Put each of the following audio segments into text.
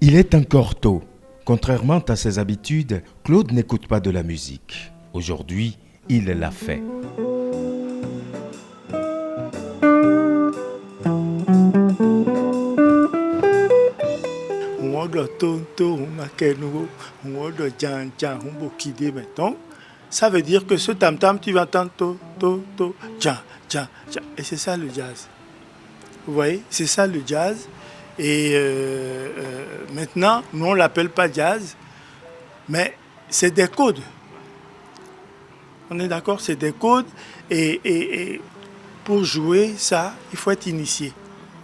Il est encore tôt. Contrairement à ses habitudes, Claude n'écoute pas de la musique. Aujourd'hui, il l'a fait. Ça veut dire que ce tam-tam, tu vas entendre to, to, to, tcha, tcha, tcha. Et c'est ça le jazz. Vous voyez, c'est ça le jazz. Et maintenant, nous on l'appelle pas jazz, mais c'est des codes. On est d'accord, c'est des codes. Et pour jouer ça, il faut être initié.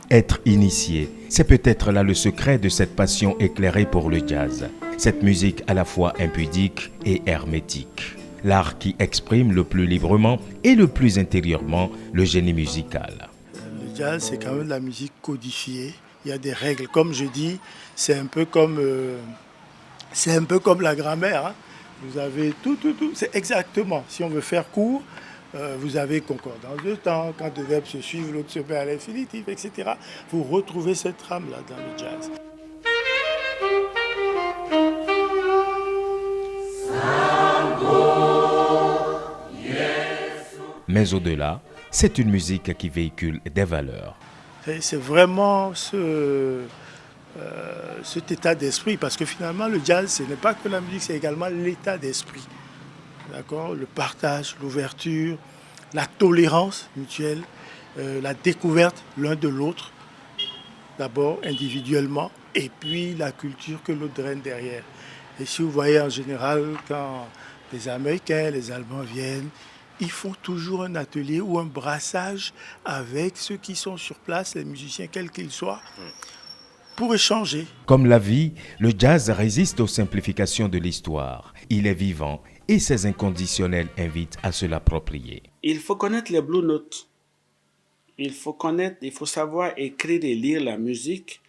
Être initié, c'est peut-être là le secret de cette passion éclairée pour le jazz. Cette musique à la fois impudique et hermétique. L'art qui exprime le plus librement et le plus intérieurement le génie musical. Le jazz, c'est quand même de la musique codifiée. Il y a des règles. Comme je dis, c'est un peu comme la grammaire. Hein. Vous avez tout. C'est exactement. Si on veut faire court, vous avez concordance de temps. Quand deux verbes se suivent, l'autre se met à l'infinitif, etc. Vous retrouvez cette trame-là dans le jazz. Mais au-delà, c'est une musique qui véhicule des valeurs. C'est vraiment cet état d'esprit, parce que finalement le jazz, ce n'est pas que la musique, c'est également l'état d'esprit. D'accord ? Le partage, l'ouverture, la tolérance mutuelle, la découverte l'un de l'autre, d'abord individuellement, et puis la culture que l'autre draine derrière. Et si vous voyez en général, quand les Américains, les Allemands viennent, ils font toujours un atelier ou un brassage avec ceux qui sont sur place, les musiciens, quels qu'ils soient, pour échanger. Comme la vie, le jazz résiste aux simplifications de l'histoire. Il est vivant et ses inconditionnels invitent à se l'approprier. Il faut connaître les blue notes. Il faut savoir écrire et lire la musique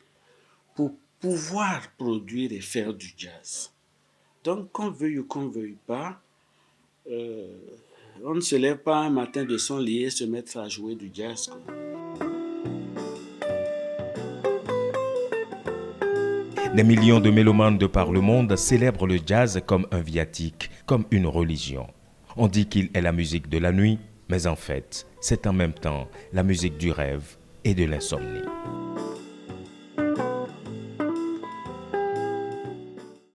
pour pouvoir produire et faire du jazz. Donc, qu'on veuille ou qu'on veuille pas, on ne se lève pas un matin de son lit et se mettre à jouer du jazz, quoi. Des millions de mélomanes de par le monde célèbrent le jazz comme un viatique, comme une religion. On dit qu'il est la musique de la nuit, mais en fait, c'est en même temps la musique du rêve et de l'insomnie.